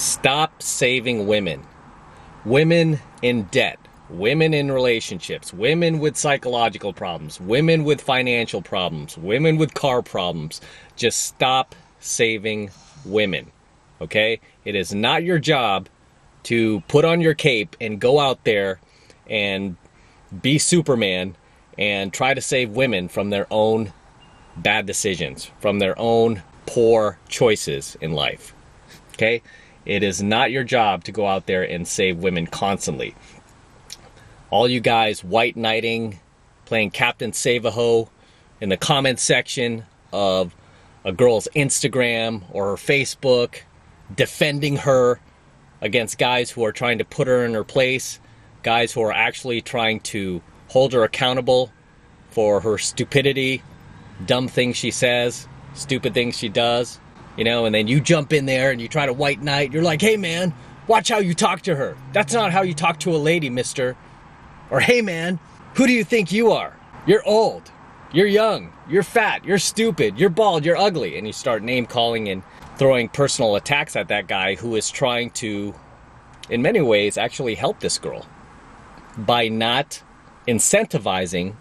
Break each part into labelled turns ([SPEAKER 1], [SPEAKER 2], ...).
[SPEAKER 1] Stop saving women. Women in debt, women in relationships, women with psychological problems, women with financial problems, women with car problems. Just stop saving women, okay? It is not your job to put on your cape and go out there and be Superman and try to save women from their own bad decisions, from their own poor choices in life, okay? It is not your job to go out there and save women constantly. All you guys white knighting, playing Captain Save-A-Ho in the comment section of a girl's Instagram or her Facebook, defending her against guys who are trying to put her in her place, guys who are actually trying to hold her accountable for her stupidity, dumb things she says, stupid things she does. You know, and then you jump in there and you try to white knight. You're like, hey man, watch how you talk to her. That's not how you talk to a lady, mister. Or hey man, who do you think you are? You're old, you're young, you're fat, you're stupid, you're bald, you're ugly. And you start name calling and throwing personal attacks at that guy who is trying to, in many ways, actually help this girl by not incentivizing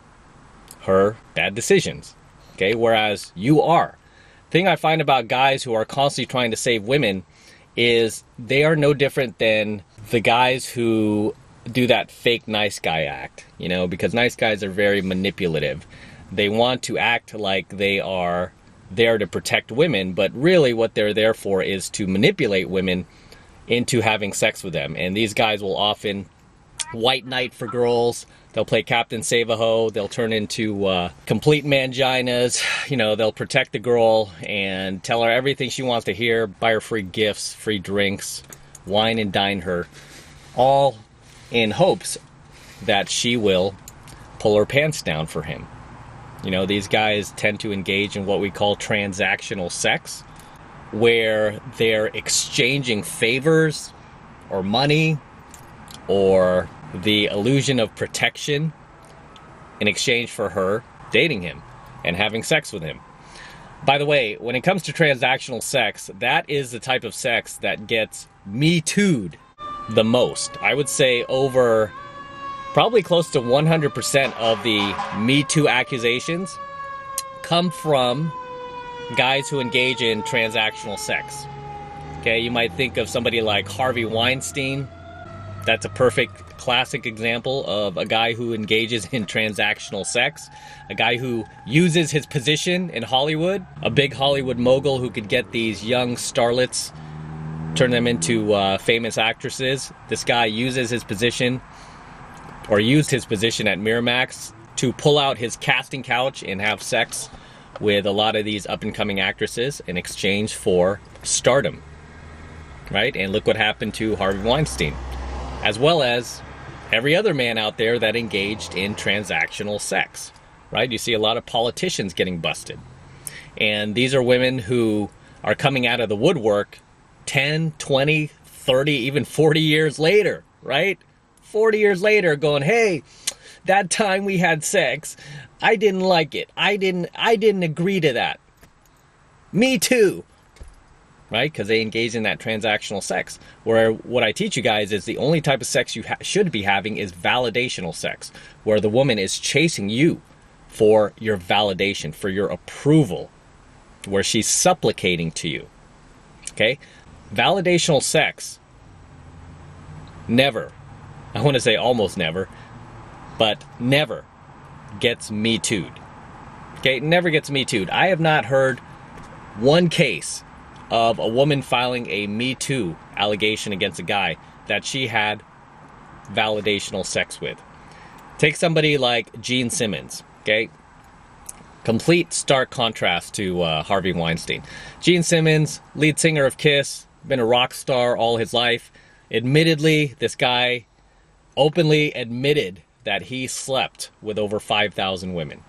[SPEAKER 1] her bad decisions. Okay, whereas you are. Thing I find about guys who are constantly trying to save women is they are no different than the guys who do that fake nice guy act, you know, because nice guys are very manipulative. They want to act like they are there to protect women, but really what they're there for is to manipulate women into having sex with them. And these guys will often white knight for girls. They'll play Captain Save-A-Ho. They'll turn into complete manginas. You know, they'll protect the girl and tell her everything she wants to hear, buy her free gifts, free drinks, wine and dine her, all in hopes that she will pull her pants down for him. You know, these guys tend to engage in what we call transactional sex, where they're exchanging favors or money or the illusion of protection in exchange for her dating him and having sex with him. By the way, when it comes to transactional sex, that is the type of sex that gets Me Too'd the most. I would say over probably close to 100% of the Me Too accusations come from guys who engage in transactional sex. Okay, you might think of somebody like Harvey Weinstein. That's a perfect classic example of a guy who engages in transactional sex, a guy who uses his position in Hollywood, a big Hollywood mogul who could get these young starlets, turn them into famous actresses. This guy uses his position, or used his position at Miramax to pull out his casting couch and have sex with a lot of these up-and-coming actresses in exchange for stardom, right? And look what happened to Harvey Weinstein, as well as every other man out there that engaged in transactional sex, right? You see a lot of politicians getting busted. And these are women who are coming out of the woodwork 10, 20, 30, even 40 years later, right? 40 years later going, hey, that time we had sex, I didn't like it. I didn't agree to that. Me too. Right? Because they engage in that transactional sex. Where what I teach you guys is the only type of sex you should be having is validational sex, where the woman is chasing you for your validation, for your approval, where she's supplicating to you. Okay? Validational sex never, I want to say almost never, but never gets Me Too'd. Okay? Never gets Me Too'd. I have not heard one case of a woman filing a Me Too allegation against a guy that she had validational sex with. Take somebody like Gene Simmons, okay? Complete stark contrast to Harvey Weinstein. Gene Simmons, lead singer of Kiss, been a rock star all his life. Admittedly, this guy openly admitted that he slept with over 5,000 women.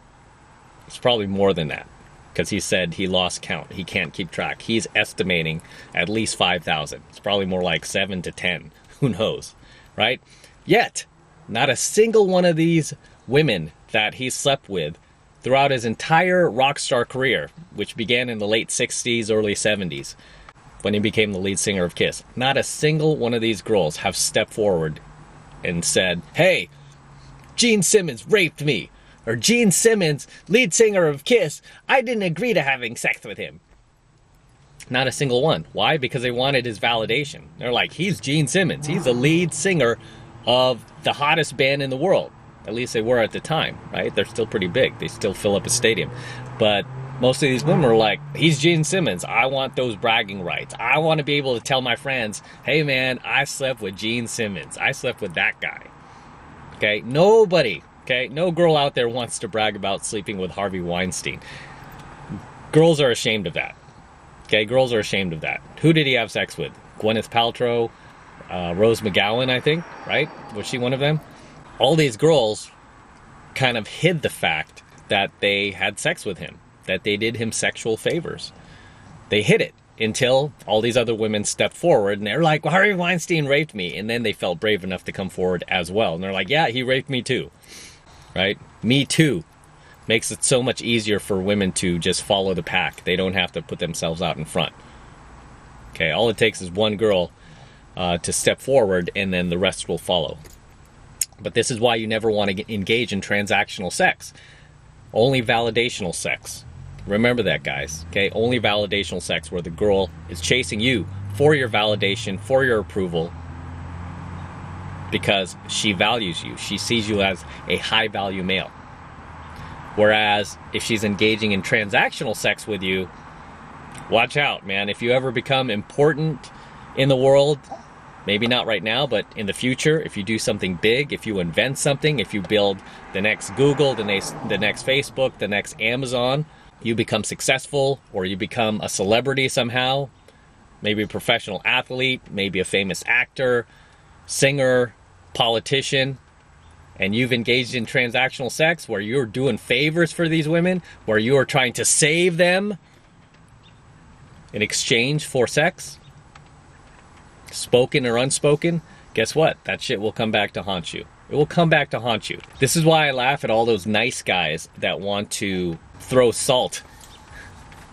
[SPEAKER 1] It's probably more than that, because he said he lost count. He can't keep track. He's estimating at least 5,000. It's probably more like 7 to 10. Who knows, right? Yet, not a single one of these women that he slept with throughout his entire rock star career, which began in the late 60s, early 70s, when he became the lead singer of Kiss. Not a single one of these girls have stepped forward and said, hey, Gene Simmons raped me. Or Gene Simmons, lead singer of Kiss, I didn't agree to having sex with him. Not a single one. Why? Because they wanted his validation. They're like, he's Gene Simmons. He's the lead singer of the hottest band in the world. At least they were at the time, right? They're still pretty big. They still fill up a stadium. But most of these women are like, he's Gene Simmons. I want those bragging rights. I want to be able to tell my friends, hey man, I slept with Gene Simmons. I slept with that guy. Okay? Nobody, okay? No girl out there wants to brag about sleeping with Harvey Weinstein. Girls are ashamed of that. Okay? Girls are ashamed of that. Who did he have sex with? Gwyneth Paltrow, Rose McGowan, I think, right? Was she one of them? All these girls kind of hid the fact that they had sex with him, that they did him sexual favors. They hid it until all these other women stepped forward and they're like, well, Harvey Weinstein raped me. And then they felt brave enough to come forward as well. And they're like, yeah, he raped me too, right? Me too. Makes it so much easier for women to just follow the pack. They don't have to put themselves out in front. Okay, all it takes is one girl to step forward and then the rest will follow. But this is why you never want to engage in transactional sex. Only validational sex. Remember that, guys. Okay, only validational sex where the girl is chasing you for your validation, for your approval, because she values you. She sees you as a high-value male. Whereas if she's engaging in transactional sex with you, watch out, man. If you ever become important in the world, maybe not right now, but in the future, if you do something big, if you invent something, if you build the next Google, the next Facebook, the next Amazon, you become successful or you become a celebrity somehow, maybe a professional athlete, maybe a famous actor, singer, politician, and you've engaged in transactional sex where you're doing favors for these women, where you are trying to save them in exchange for sex, spoken or unspoken, guess what? That shit will come back to haunt you. It will come back to haunt you. This is why I laugh at all those nice guys that want to throw salt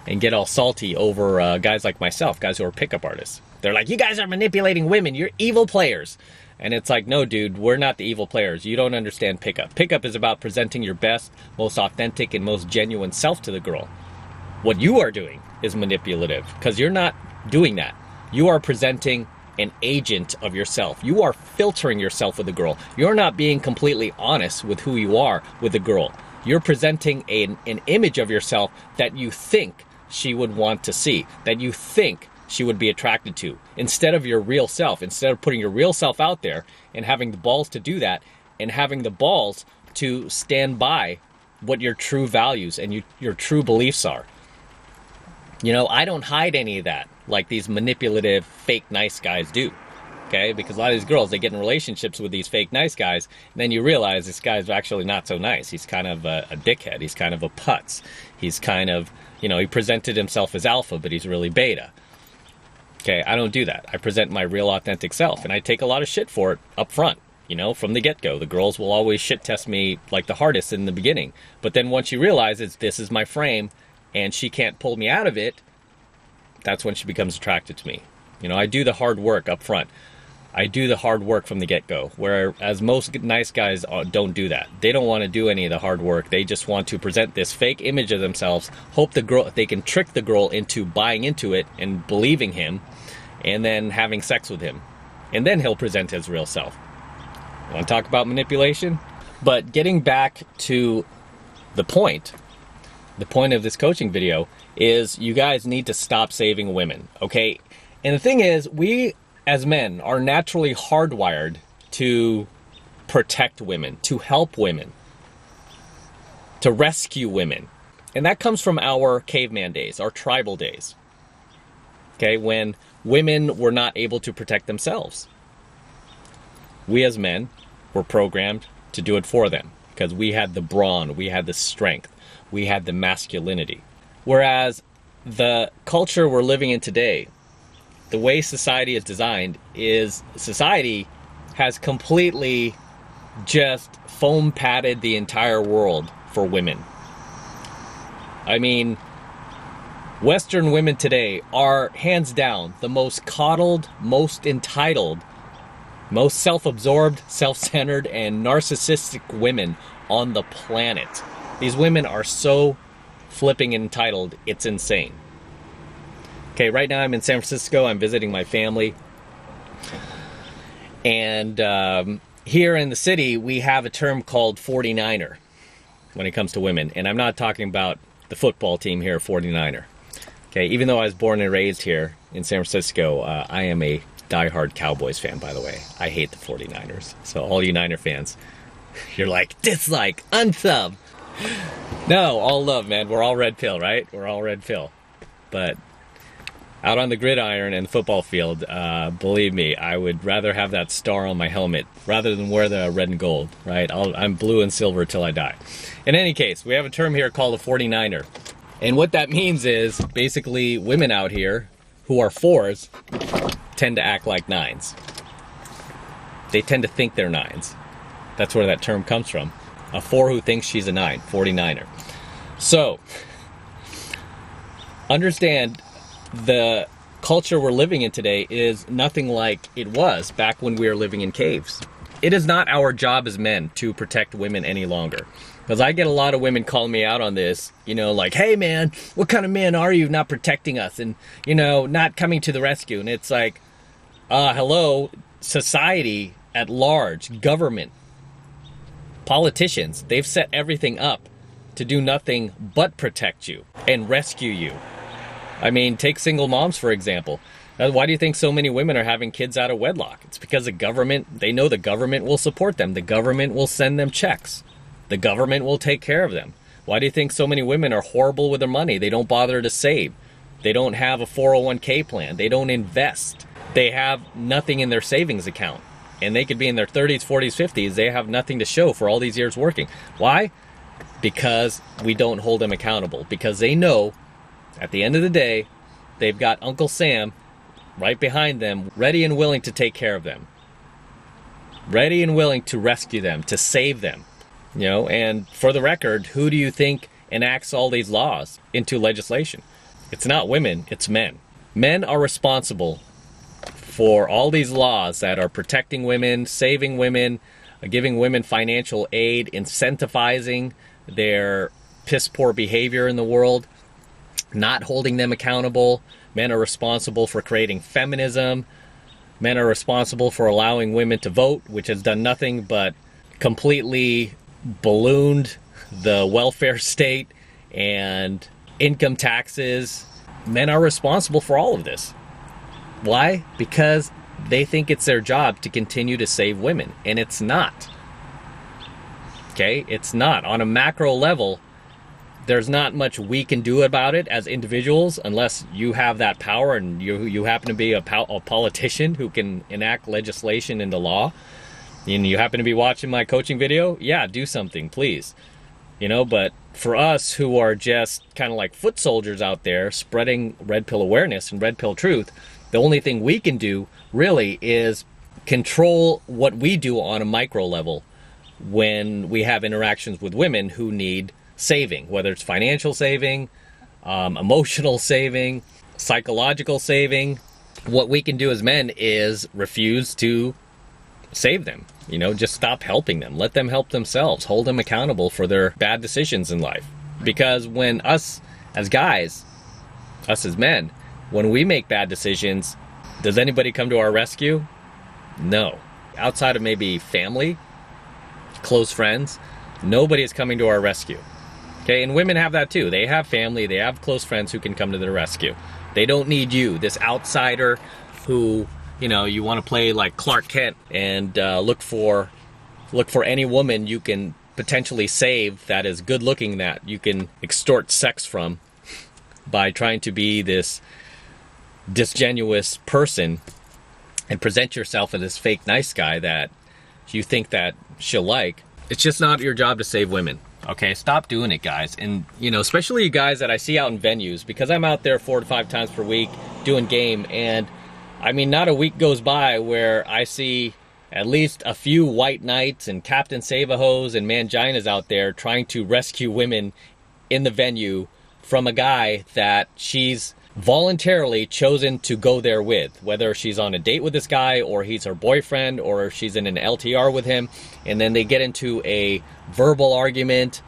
[SPEAKER 1] and get all salty over guys like myself, guys who are pickup artists. They're like, you guys are manipulating women. You're evil players. And it's like, no, dude, we're not the evil players. You don't understand pickup. Pickup is about presenting your best, most authentic, and most genuine self to the girl. What you are doing is manipulative because you're not doing that. You are presenting an agent of yourself. You are filtering yourself with a girl. You're not being completely honest with who you are with a girl. You're presenting an image of yourself that you think she would want to see, that you think she would be attracted to, instead of your real self, instead of putting your real self out there and having the balls to do that and having the balls to stand by what your true values and your true beliefs are. You know, I don't hide any of that like these manipulative, fake nice guys do. Okay? Because a lot of these girls, they get in relationships with these fake nice guys, and then you realize this guy's actually not so nice. He's kind of a dickhead. He's kind of a putz. He's kind of, you know, he presented himself as alpha, but he's really beta. Okay, I don't do that. I present my real authentic self, and I take a lot of shit for it up front, you know, from the get-go. The girls will always shit test me like the hardest in the beginning. But then once she realizes this is my frame and she can't pull me out of it, that's when she becomes attracted to me. You know, I do the hard work up front. I do the hard work from the get-go, whereas most nice guys don't do that. They don't want to do any of the hard work. They just want to present this fake image of themselves, hope they can trick the girl into buying into it and believing him, and then having sex with him. And then he'll present his real self. Want to talk about manipulation? But getting back to the point of this coaching video is you guys need to stop saving women, okay? And the thing is, we as men are naturally hardwired to protect women, to help women, to rescue women. And that comes from our caveman days, our tribal days. Okay, when women were not able to protect themselves. We as men were programmed to do it for them because we had the brawn, we had the strength, we had the masculinity. Whereas the culture we're living in today, the way society is designed is society has completely just foam padded the entire world for women. I mean, Western women today are hands down the most coddled, most entitled, most self-absorbed, self-centered, and narcissistic women on the planet. These women are so flipping entitled, it's insane. Okay, right now I'm in San Francisco. I'm visiting my family. And here in the city, we have a term called 49er when it comes to women. And I'm not talking about the football team here, 49er. Okay, even though I was born and raised here in San Francisco, I am a diehard Cowboys fan, by the way. I hate the 49ers. So all you Niner fans, you're like, dislike, unsub. No, all love, man. We're all red pill, right? We're all red pill. But out on the gridiron and the football field, believe me, I would rather have that star on my helmet rather than wear the red and gold, right? I'm blue and silver till I die. In any case, we have a term here called a 49er. And what that means is basically women out here who are 4s tend to act like 9s. They tend to think they're 9s. That's where that term comes from. A 4 who thinks she's a 9, 49er. So, understand the culture we're living in today is nothing like it was back when we were living in caves. It is not our job as men to protect women any longer. Because I get a lot of women calling me out on this, like, hey man, what kind of man are you not protecting us and, not coming to the rescue? And it's like, hello, society at large, government, politicians, they've set everything up to do nothing but protect you and rescue you. I mean, take single moms, for example. Why do you think so many women are having kids out of wedlock? It's because the government, they know the government will support them. The government will send them checks. The government will take care of them. Why do you think so many women are horrible with their money? They don't bother to save. They don't have a 401k plan. They don't invest. They have nothing in their savings account. And they could be in their 30s, 40s, 50s. They have nothing to show for all these years working. Why? Because we don't hold them accountable. Because they know at the end of the day, they've got Uncle Sam right behind them, ready and willing to take care of them. Ready and willing to rescue them, to save them. And for the record, who do you think enacts all these laws into legislation? It's not women, it's men. Men are responsible for all these laws that are protecting women, saving women, giving women financial aid, incentivizing their piss poor behavior in the world, not holding them accountable. Men are responsible for creating feminism. Men are responsible for allowing women to vote, which has done nothing but completely ballooned the welfare state and income taxes. Men are responsible for all of this. Why? Because they think it's their job to continue to save women, and it's not. Okay? It's not. On a macro level, there's not much we can do about it as individuals unless you have that power and you happen to be a politician who can enact legislation into law. And you happen to be watching my coaching video, yeah, do something, please. But for us who are just kind of like foot soldiers out there spreading red pill awareness and red pill truth, the only thing we can do really is control what we do on a micro level when we have interactions with women who need saving, whether it's financial saving, emotional saving, psychological saving. What we can do as men is refuse to save them. Just stop helping them. Let them help themselves. Hold them accountable for their bad decisions in life. Because when us as guys, us as men, when we make bad decisions, does anybody come to our rescue? No. Outside of maybe family, close friends, nobody is coming to our rescue. Okay, and women have that too. They have family, they have close friends who can come to their rescue. They don't need you, this outsider who you want to play like Clark Kent and look for any woman you can potentially save that is good looking, that you can extort sex from by trying to be this disingenuous person and present yourself as this fake nice guy that you think that she'll like. It's just not your job to save women. Okay, stop doing it, guys. And, especially you guys that I see out in venues, because I'm out there 4 to 5 times per week doing game, and I mean, not a week goes by where I see at least a few white knights and Captain Save-A-Hos and Manginas out there trying to rescue women in the venue from a guy that she's voluntarily chosen to go there with, whether she's on a date with this guy or he's her boyfriend or she's in an LTR with him, and then they get into a verbal argument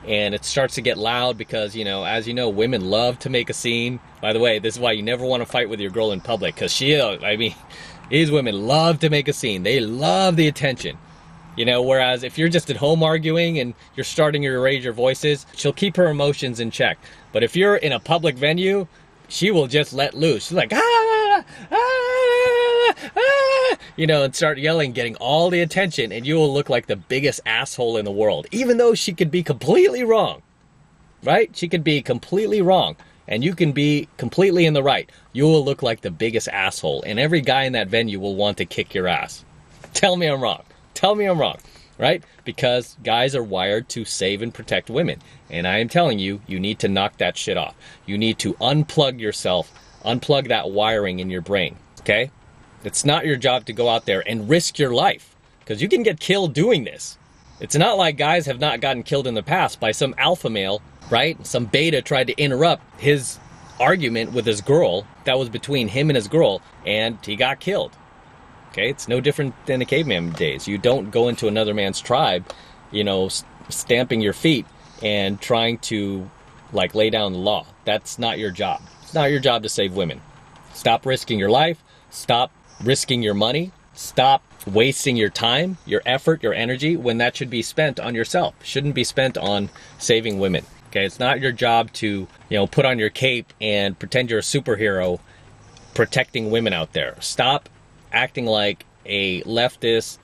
[SPEAKER 1] and it starts to get loud because, you know, as you know, women love to make a scene. By the way, this is why you never want to fight with your girl in public, because these women love to make a scene. They love the attention. You know, whereas if you're just at home arguing and you're starting to raise your voices, she'll keep her emotions in check. But if you're in a public venue, she will just let loose. She's like, you know, and start yelling, getting all the attention, and you will look like the biggest asshole in the world, even though she could be completely wrong, right? She could be completely wrong, and you can be completely in the right. You will look like the biggest asshole, and every guy in that venue will want to kick your ass. Tell me I'm wrong. Tell me I'm wrong, right? Because guys are wired to save and protect women. And I am telling you, you need to knock that shit off. You need to unplug yourself, unplug that wiring in your brain, okay? It's not your job to go out there and risk your life, because you can get killed doing this. It's not like guys have not gotten killed in the past by some alpha male, right? Some beta tried to interrupt his argument with his girl that was between him and his girl, and he got killed. Okay, it's no different than the caveman days. You don't go into another man's tribe, you know, stamping your feet and trying to, like, lay down the law. That's not your job. It's not your job to save women. Stop risking your life. Stop risking your money. Stop wasting your time, your effort, your energy, when that should be spent on yourself. It shouldn't be spent on saving women. Okay, it's not your job to, you know, put on your cape and pretend you're a superhero protecting women out there. Stop acting like a leftist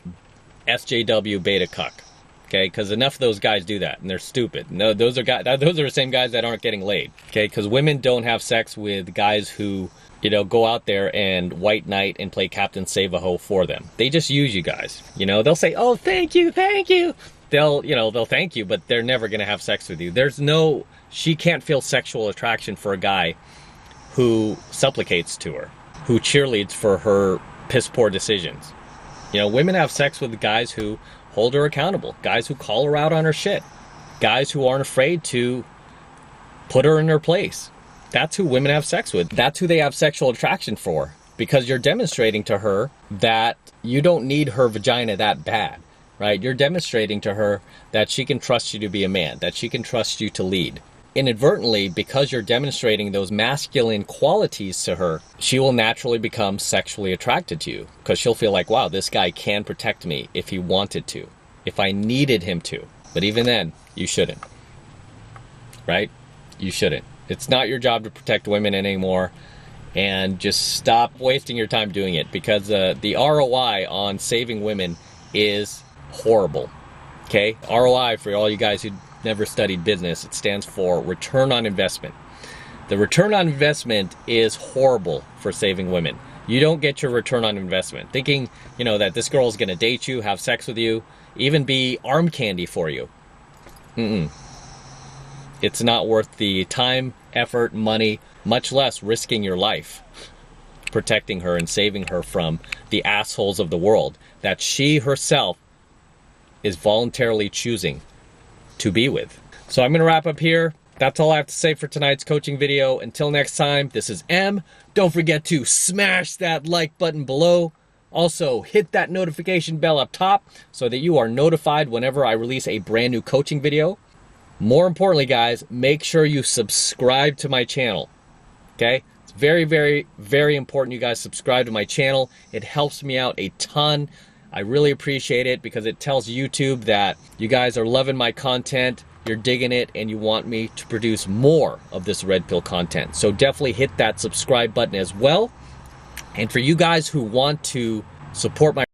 [SPEAKER 1] SJW beta cuck, okay? Because enough of those guys do that, and they're stupid. No, those are the same guys that aren't getting laid, okay? Because women don't have sex with guys who, you know, go out there and white knight and play Captain Save-A-Ho for them. They just use you guys. You know, they'll say, "Oh, thank you, thank you." They'll thank you, but they're never gonna have sex with you. She can't feel sexual attraction for a guy who supplicates to her, who cheerleads for her piss poor decisions. You know, women have sex with guys who hold her accountable, guys who call her out on her shit, guys who aren't afraid to put her in her place. That's who women have sex with. That's who they have sexual attraction for, because you're demonstrating to her that you don't need her vagina that bad, right? You're demonstrating to her that she can trust you to be a man, that she can trust you to lead. Inadvertently, because you're demonstrating those masculine qualities to her, she will naturally become sexually attracted to you, because she'll feel like, wow, this guy can protect me if he wanted to, if I needed him to. But even then, you shouldn't, right? You shouldn't. It's not your job to protect women anymore, and just stop wasting your time doing it, because the ROI on saving women is horrible, okay? ROI, for all you guys who never studied business, it stands for return on investment. The return on investment is horrible for saving women. You don't get your return on investment thinking, you know, that this girl is going to date you, have sex with you, even be arm candy for you. It's not worth the time, effort, money, much less risking your life protecting her and saving her from the assholes of the world that she herself is voluntarily choosing to be with. So I'm going to wrap up here. That's all I have to say for tonight's coaching video. Until next time, this is M. Don't forget to smash that like button below. Also, hit that notification bell up top so that you are notified whenever I release a brand new coaching video. More importantly, guys, make sure you subscribe to my channel, okay? It's very, very, very important you guys subscribe to my channel. It helps me out a ton. I really appreciate it, because it tells YouTube that you guys are loving my content, you're digging it, and you want me to produce more of this red pill content. So definitely hit that subscribe button as well. And for you guys who want to support my